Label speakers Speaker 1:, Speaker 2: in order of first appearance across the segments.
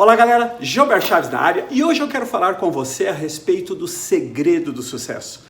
Speaker 1: Olá galera, Gilberto Chaves na área e hoje eu quero falar com você a respeito do segredo do sucesso.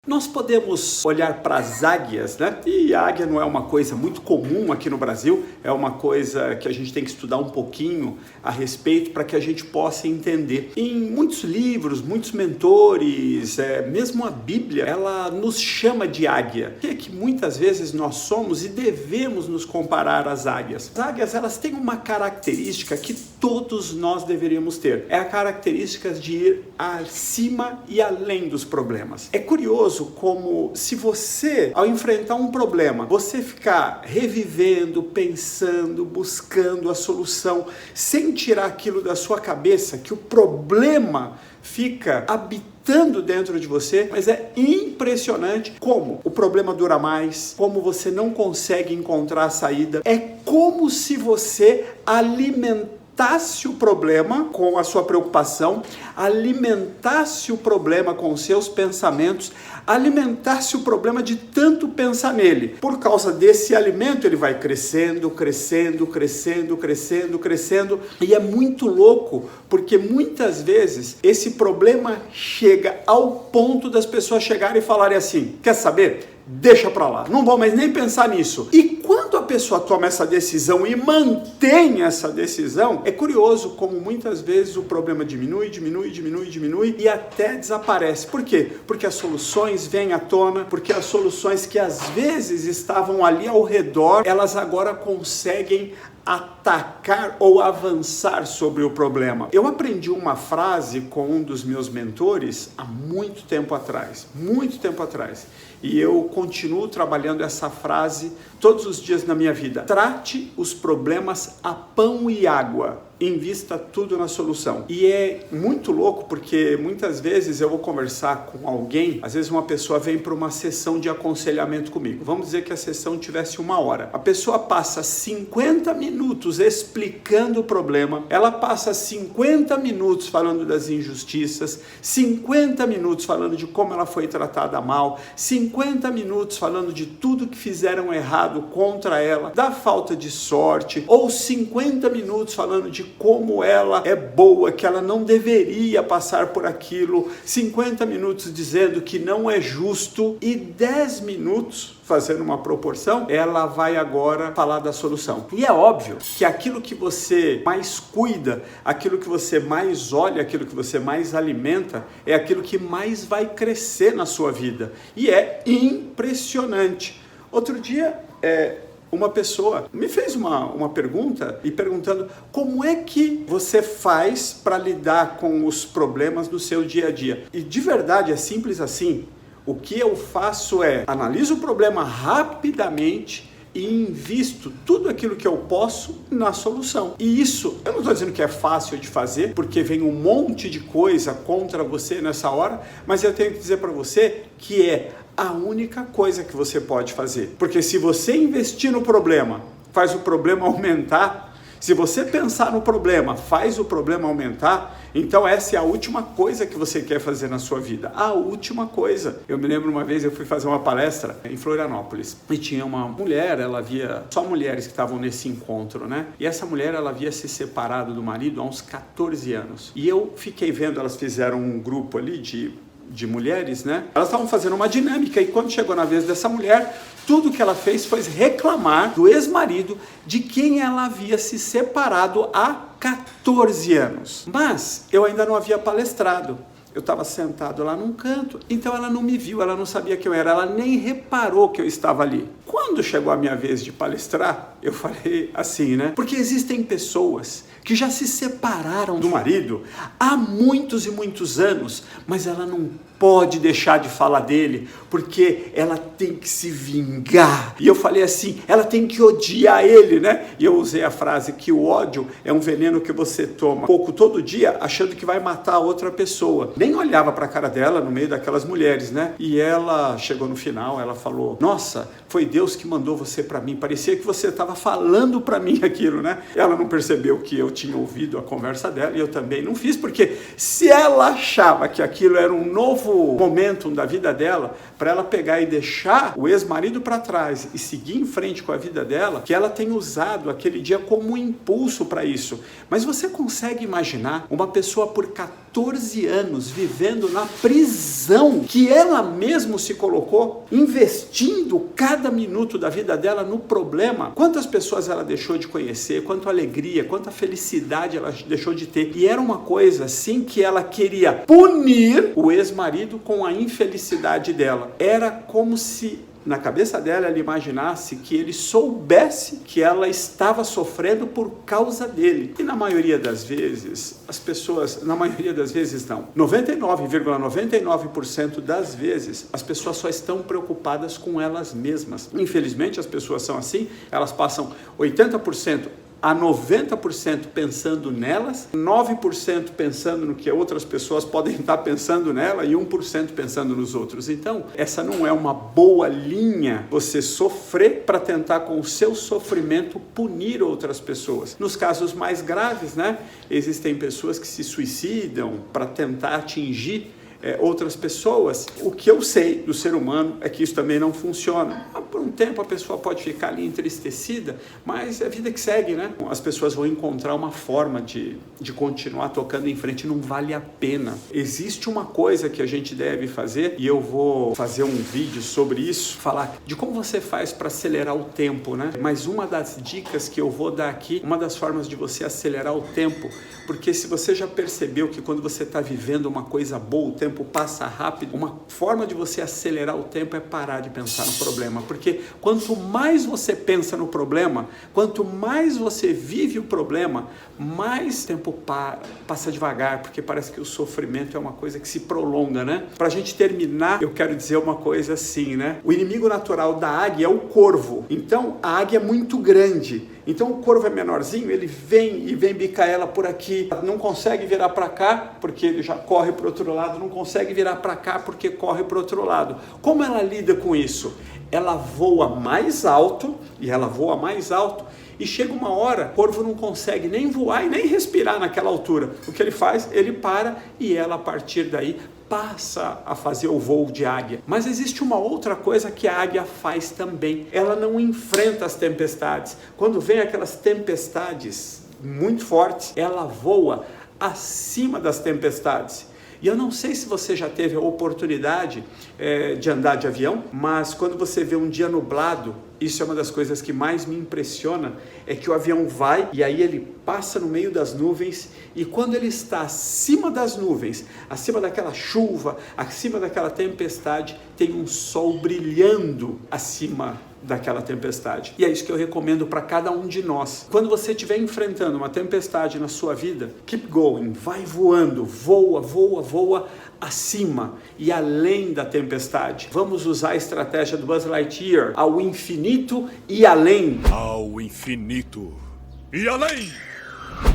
Speaker 1: Nós podemos olhar para as águias, né? E a águia não é uma coisa muito comum aqui no Brasil, é uma coisa que a gente tem que estudar um pouquinho a respeito para que a gente possa entender. Em muitos livros, muitos mentores, mesmo a Bíblia, ela nos chama de águia, que muitas vezes nós somos e devemos nos comparar às águias. As águias, elas têm uma característica que todos nós deveríamos ter, é a característica de ir acima e além dos problemas. É curioso como se você, ao enfrentar um problema, você ficar revivendo, pensando, buscando a solução, sem tirar aquilo da sua cabeça, que o problema fica habitando dentro de você, mas é impressionante como o problema dura mais, como você não consegue encontrar a saída. É como se você alimentasse o problema com a sua preocupação, alimentasse o problema com os seus pensamentos, alimentasse o problema de tanto pensar nele. Por causa desse alimento, ele vai crescendo, crescendo, crescendo, crescendo, crescendo. E é muito louco, porque muitas vezes esse problema chega ao ponto das pessoas chegarem e falarem assim: quer saber? Deixa pra lá, não vou mais nem pensar nisso. E quando a pessoa toma essa decisão e mantém essa decisão, é curioso como muitas vezes o problema diminui e até desaparece. Por quê? Porque as soluções vêm à tona, porque as soluções que às vezes estavam ali ao redor, elas agora conseguem atacar ou avançar sobre o problema. Eu aprendi uma frase com um dos meus mentores há muito tempo atrás, e eu continuo trabalhando essa frase todos os dias na minha vida. Trate os problemas a pão e água, invista tudo na solução. E é muito louco porque muitas vezes eu vou conversar com alguém, às vezes uma pessoa vem para uma sessão de aconselhamento comigo. Vamos dizer que a sessão tivesse 1 hora. A pessoa passa 50 minutos explicando o problema, ela passa 50 minutos falando das injustiças, 50 minutos falando de como ela foi tratada mal, 50 minutos falando de tudo que fizeram errado contra ela, da falta de sorte, ou 50 minutos falando de como ela é boa, que ela não deveria passar por aquilo, 50 minutos dizendo que não é justo e 10 minutos, fazendo uma proporção, ela vai agora falar da solução. E é óbvio que aquilo que você mais cuida, aquilo que você mais olha, aquilo que você mais alimenta, é aquilo que mais vai crescer na sua vida. E é impressionante. Outro dia, uma pessoa me fez uma pergunta e perguntando como é que você faz para lidar com os problemas do seu dia a dia. E de verdade é simples assim. O que eu faço é analiso o problema rapidamente e invisto tudo aquilo que eu posso na solução. E isso, eu não estou dizendo que é fácil de fazer, porque vem um monte de coisa contra você nessa hora, mas eu tenho que dizer para você que é a única coisa que você pode fazer. Porque se você investir no problema, faz o problema aumentar. Se você pensar no problema, faz o problema aumentar, então essa é a última coisa que você quer fazer na sua vida. A última coisa. Eu me lembro uma vez, eu fui fazer uma palestra em Florianópolis e tinha uma mulher, ela havia só mulheres que estavam nesse encontro, né? E essa mulher, ela havia se separado do marido há uns 14 anos. E eu fiquei vendo, elas fizeram um grupo ali de mulheres, né? Elas estavam fazendo uma dinâmica e quando chegou na vez dessa mulher, tudo que ela fez foi reclamar do ex-marido de quem ela havia se separado há 14 anos. Mas eu ainda não havia palestrado. Eu estava sentado lá num canto, então ela não me viu, ela não sabia quem eu era, ela nem reparou que eu estava ali. Quando chegou a minha vez de palestrar, eu falei assim, né? Porque existem pessoas que já se separaram do marido há muitos e muitos anos, mas ela não pode deixar de falar dele, porque ela tem que se vingar. E eu falei assim, ela tem que odiar ele, né? E eu usei a frase que o ódio é um veneno que você toma pouco todo dia, achando que vai matar a outra pessoa. Nem olhava para a cara dela no meio daquelas mulheres, né? E ela chegou no final, ela falou, nossa, foi Deus que mandou você para mim, parecia que você estava estava falando para mim aquilo, né? Ela não percebeu que eu tinha ouvido a conversa dela e eu também não fiz, porque se ela achava que aquilo era um novo momento da vida dela, para ela pegar e deixar o ex-marido para trás e seguir em frente com a vida dela, que ela tem usado aquele dia como um impulso para isso. Mas você consegue imaginar uma pessoa por 14 anos vivendo na prisão que ela mesma se colocou, investindo cada minuto da vida dela no problema? Quantas pessoas ela deixou de conhecer, quanta alegria, quanta felicidade ela deixou de ter. E era uma coisa assim que ela queria punir o ex-marido com a infelicidade dela. Era como se na cabeça dela ela imaginasse que ele soubesse que ela estava sofrendo por causa dele. E na maioria das vezes, as pessoas, na maioria das vezes não, 99,99% das vezes, as pessoas só estão preocupadas com elas mesmas. Infelizmente as pessoas são assim, elas passam 80% a 90% pensando nelas, 9% pensando no que outras pessoas podem estar pensando nela e 1% pensando nos outros. Então, essa não é uma boa linha, você sofrer para tentar com o seu sofrimento punir outras pessoas. Nos casos mais graves, né, existem pessoas que se suicidam para tentar atingir outras pessoas. O que eu sei do ser humano é que isso também não funciona. Por um tempo a pessoa pode ficar ali entristecida, mas é a vida que segue, né? As pessoas vão encontrar uma forma de continuar tocando em frente, não vale a pena. Existe uma coisa que a gente deve fazer, e eu vou fazer um vídeo sobre isso, falar de como você faz para acelerar o tempo, né? Mas uma das dicas que eu vou dar aqui, uma das formas de você acelerar o tempo, porque se você já percebeu que quando você está vivendo uma coisa boa, o tempo passa rápido, uma forma de você acelerar o tempo é parar de pensar no problema, porque quanto mais você pensa no problema, quanto mais você vive o problema, mais tempo passa devagar, porque parece que o sofrimento é uma coisa que se prolonga, né? Pra gente terminar, eu quero dizer uma coisa assim, né? O inimigo natural da águia é o corvo. Então, a águia é muito grande. Então, o corvo é menorzinho, ele vem bicar ela por aqui, não consegue virar para cá, porque ele já corre para o outro lado, não consegue virar para cá, porque corre para o outro lado. Como ela lida com isso? Ela voa mais alto, e chega uma hora, o corvo não consegue nem voar e nem respirar naquela altura. O que ele faz? Ele para e ela, a partir daí, passa a fazer o voo de águia. Mas existe uma outra coisa que a águia faz também. Ela não enfrenta as tempestades. Quando vem aquelas tempestades muito fortes, ela voa acima das tempestades. E eu não sei se você já teve a oportunidade de andar de avião, mas quando você vê um dia nublado, isso é uma das coisas que mais me impressiona, é que o avião vai e aí ele passa no meio das nuvens, e quando ele está acima das nuvens, acima daquela chuva, acima daquela tempestade, tem um sol brilhando acima daquela tempestade. E é isso que eu recomendo para cada um de nós. Quando você estiver enfrentando uma tempestade na sua vida, keep going, vai voando, voa, voa, voa acima e além da tempestade. Vamos usar a estratégia do Buzz Lightyear, ao infinito e além.
Speaker 2: Ao infinito e além!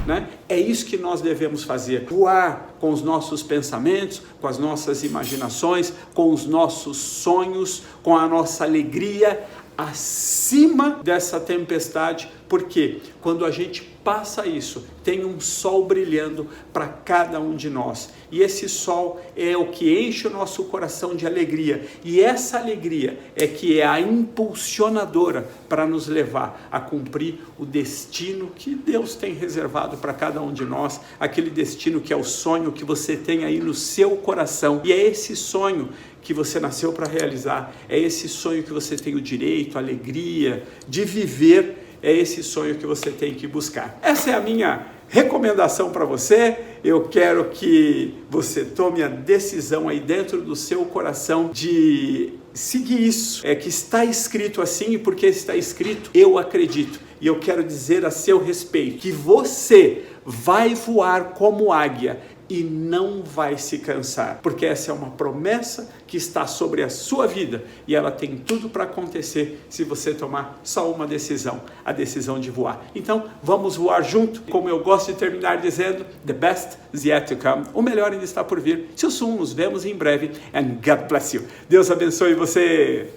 Speaker 1: Né? É isso que nós devemos fazer, voar com os nossos pensamentos, com as nossas imaginações, com os nossos sonhos, com a nossa alegria, acima dessa tempestade, porque quando a gente passa isso, tem um sol brilhando para cada um de nós, e esse sol é o que enche o nosso coração de alegria, e essa alegria é que é a impulsionadora para nos levar a cumprir o destino que Deus tem reservado para cada um de nós, aquele destino que é o sonho que você tem aí no seu coração, e é esse sonho que você nasceu para realizar, é esse sonho que você tem o direito, a alegria de viver, é esse sonho que você tem que buscar. Essa é a minha recomendação para você. Eu quero que você tome a decisão aí dentro do seu coração de seguir isso. É que está escrito assim, e porque está escrito, eu acredito. E eu quero dizer a seu respeito que você vai voar como águia e não vai se cansar, porque essa é uma promessa que está sobre a sua vida e ela tem tudo para acontecer se você tomar só uma decisão, a decisão de voar. Então, vamos voar junto, como eu gosto de terminar dizendo, the best is yet to come, o melhor ainda está por vir. Nos vemos em breve, and God bless you. Deus abençoe você.